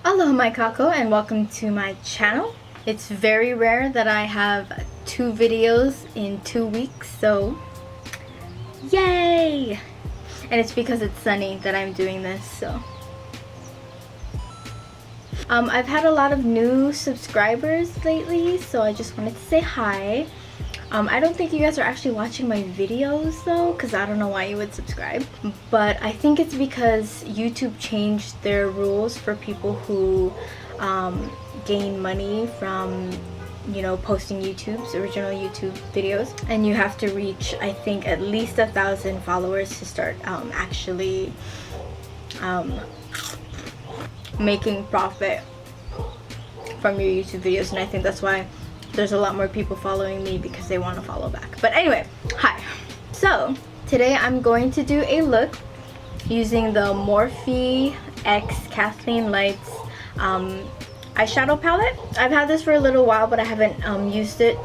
Aloha my kākou and welcome to my channel. It's very rare that I have 2 videos in 2 weeks, so yay! And it's because it's sunny that I'm doing this, so. I've had a lot of new subscribers lately, so I just wanted to say hi. I don't think you guys are actually watching my videos though, because I don't know why you would subscribe. But I think it's because YouTube changed their rules for people who gain money from, you know, posting original YouTube videos. And you have to reach, I think, at least 1,000 followers to start actually making profit from your YouTube videos. And I think that's why there's a lot more people following me, because they want to follow back. But anyway, hi. So today I'm going to do a look using the Morphe x KathleenLights eyeshadow palette. I've had this for a little while, but I haven't used it.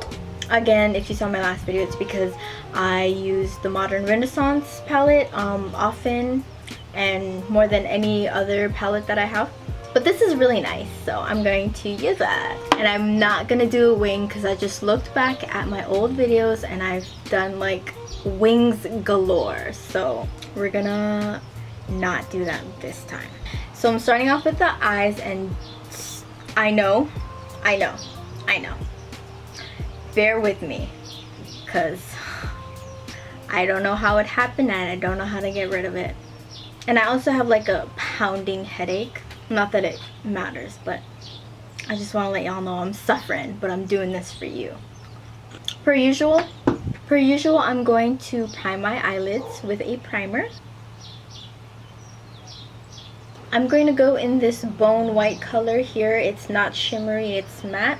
Again, if you saw my last video, it's because I use the Modern Renaissance palette often and more than any other palette that I have. But this is really nice, so I'm going to use that. And I'm not gonna do a wing because I just looked back at my old videos and I've done like wings galore. So we're gonna not do that this time. So I'm starting off with the eyes, and I know. Bear with me, because I don't know how it happened and I don't know how to get rid of it. And I also have like a pounding headache. Not that it matters, but I just want to let y'all know I'm suffering, but I'm doing this for you. Per usual, I'm going to prime my eyelids with a primer. I'm going to go in this bone white color here. It's not shimmery, it's matte.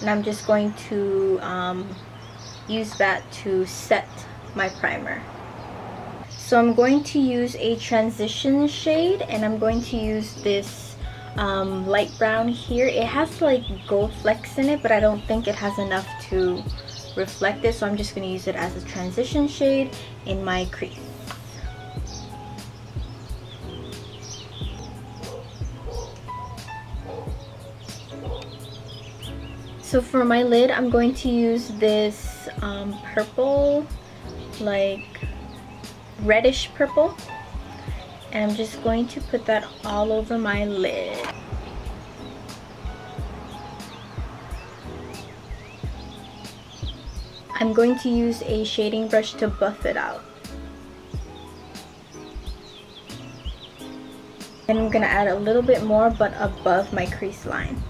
And I'm just going to use that to set my primer. So I'm going to use a transition shade, and I'm going to use this light brown here. It has like gold flecks in it, but I don't think it has enough to reflect it, so I'm just going to use it as a transition shade in my crease. So for my lid, I'm going to use this purple, like reddish purple, and I'm just going to put that all over my lid. I'm going to use a shading brush to buff it out. And I'm gonna add a little bit more, but above my crease line.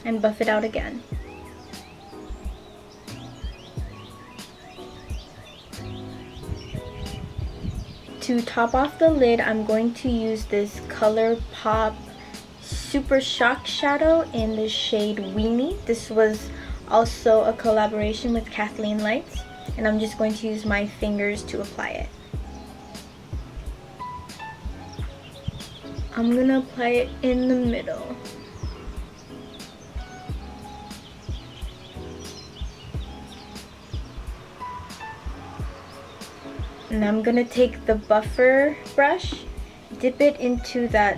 And buff it out again. To top off the lid, I'm going to use this ColourPop Super Shock Shadow in the shade Weenie. This was also a collaboration with KathleenLights, and I'm just going to use my fingers to apply it. I'm gonna apply it in the middle. And I'm gonna take the buffer brush, dip it into that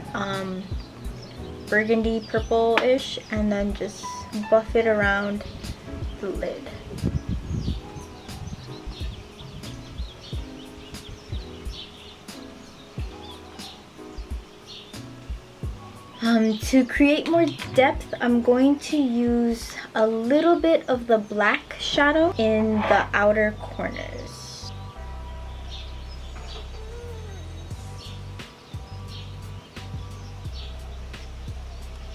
burgundy purple-ish, and then just buff it around the lid. To create more depth, I'm going to use a little bit of the black shadow in the outer corners.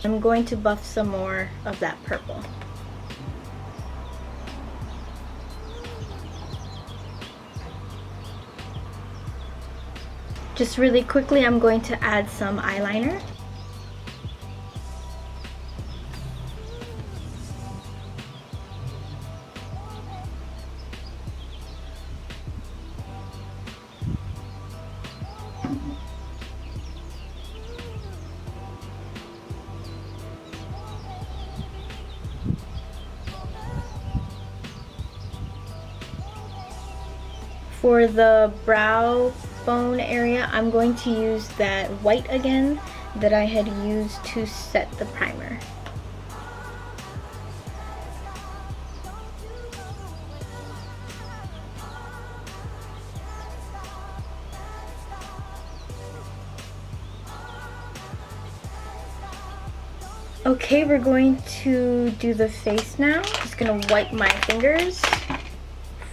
I'm going to buff some more of that purple. Just really quickly, I'm going to add some eyeliner. For the brow bone area, I'm going to use that white again that I had used to set the primer. Okay, we're going to do the face now. Just gonna wipe my fingers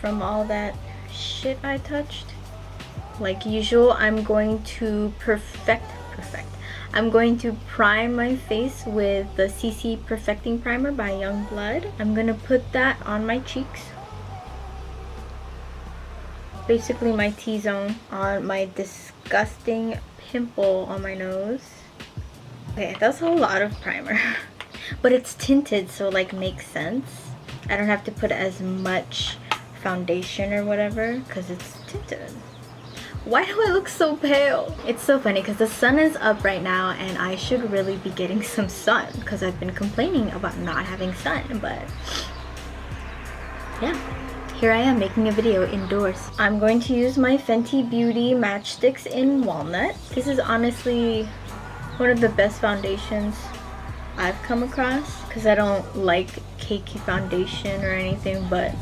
from all that shit I touched. Like usual, I'm going to I'm going to prime my face with the CC Perfecting Primer by Youngblood. I'm gonna put that on my cheeks. Basically my T-zone on my disgusting pimple on my nose. Okay, that's a lot of primer. But it's tinted, so like makes sense. I don't have to put as much foundation or whatever because it's tinted. Why do I look so pale? It's so funny because the sun is up right now and I should really be getting some sun because I've been complaining about not having sun, but yeah, here I am making a video indoors. I'm going to use my Fenty Beauty Matchsticks in Walnut. This is honestly one of the best foundations I've come across because I don't like cakey foundation or anything, but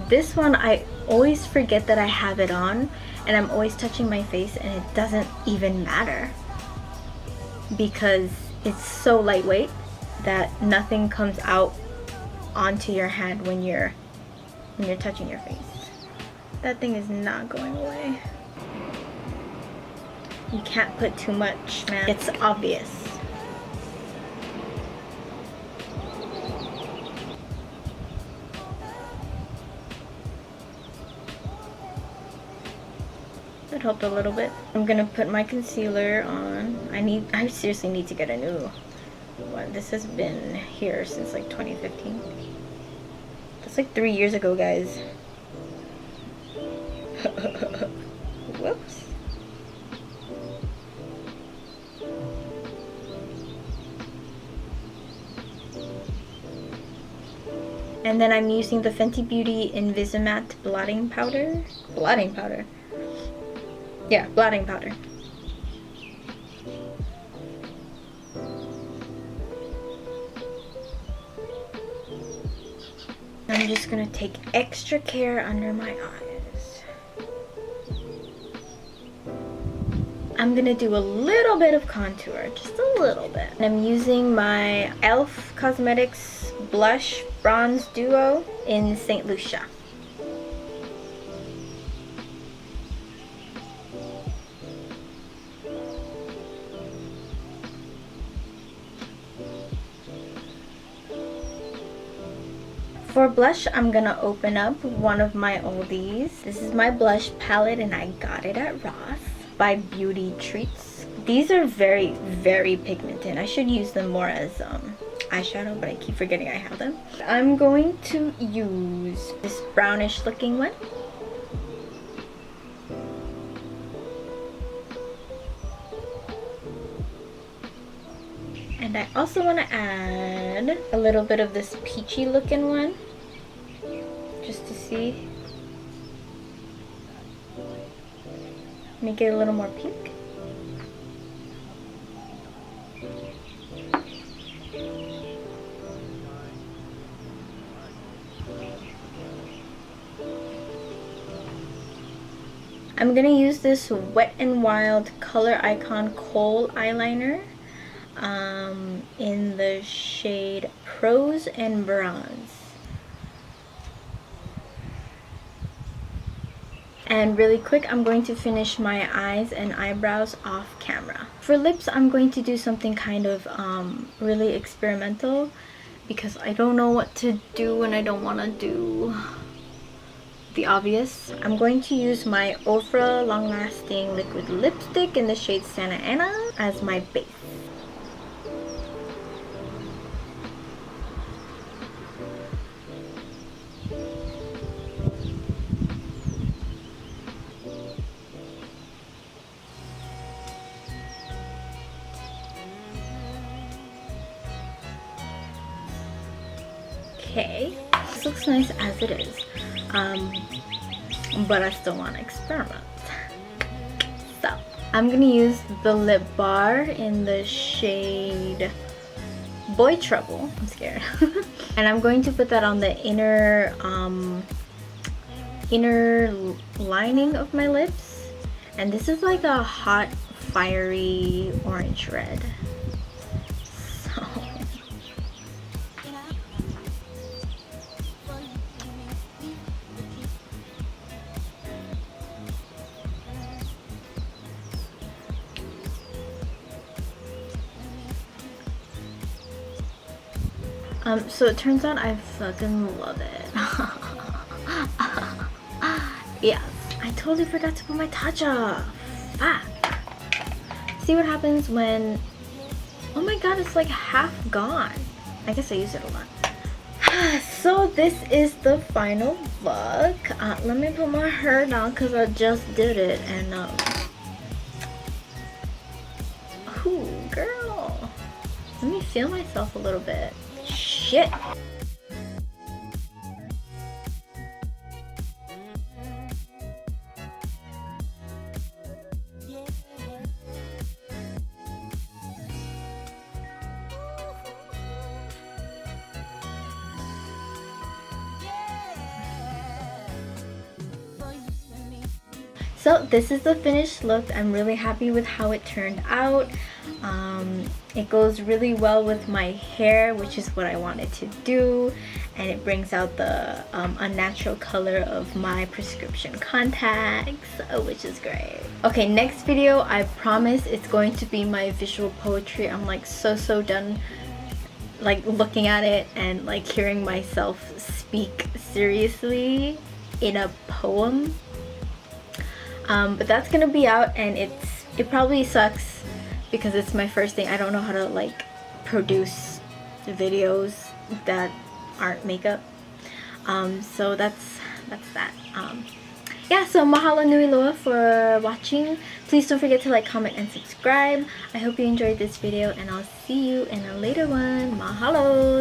this one I always forget that I have it on and I'm always touching my face and it doesn't even matter because it's so lightweight that nothing comes out onto your hand when you're touching your face. That thing is not going away. You can't put too much, man. It's obvious. That helped a little bit. I'm gonna put my concealer on. I seriously need to get a new one. This has been here since like 2015. That's like 3 years ago, guys. Whoops. And then I'm using the Fenty Beauty Invisimatte blotting powder. Blotting powder. Yeah, blotting powder. I'm just gonna take extra care under my eyes. I'm gonna do a little bit of contour, just a little bit. And I'm using my e.l.f. Cosmetics Blush Bronze Duo in St. Lucia. For blush, I'm gonna open up one of my oldies. This is my blush palette and I got it at Ross by BeautyTreats. These are very, very pigmented. I should use them more as eyeshadow, but I keep forgetting I have them. I'm going to use this brownish looking one. And I also want to add a little bit of this peachy looking one, just to see. Make it a little more pink. I'm gonna use this Wet n Wild Color Icon Kohl eyeliner in the shade Prose and Bronze. And really quick, I'm going to finish my eyes and eyebrows off camera. For lips, I'm going to do something kind of really experimental because I don't know what to do and I don't want to do the obvious. I'm going to use my Ofra Long Lasting Liquid Lipstick in the shade Santa Ana as my base. Okay, this looks nice as it is. but I still want to experiment. So I'm gonna use the lip bar in the shade Boy Trouble. I'm scared. And I'm going to put that on the inner lining of my lips. And this is like a hot, fiery orange red. So it turns out I fucking love it. Yes, I totally forgot to put my touch-up. Fuck. See what happens when... Oh my god, it's like half gone. I guess I use it a lot. So this is the final look. Let me put my hair down because I just did it. And ooh, girl. Let me feel myself a little bit. Shit. So this is the finished look. I'm really happy with how it turned out. It goes really well with my hair, which is what I wanted to do, and it brings out the unnatural color of my prescription contacts, which is great. Okay, next video, I promise it's going to be my visual poetry. I'm like so done like looking at it and like hearing myself speak seriously in a poem. But that's gonna be out, and it probably sucks because it's my first thing. I don't know how to like produce videos that aren't makeup. So that's that. Yeah, so mahalo nui loa for watching. Please don't forget to like, comment, and subscribe. I hope you enjoyed this video, and I'll see you in a later one. Mahalo!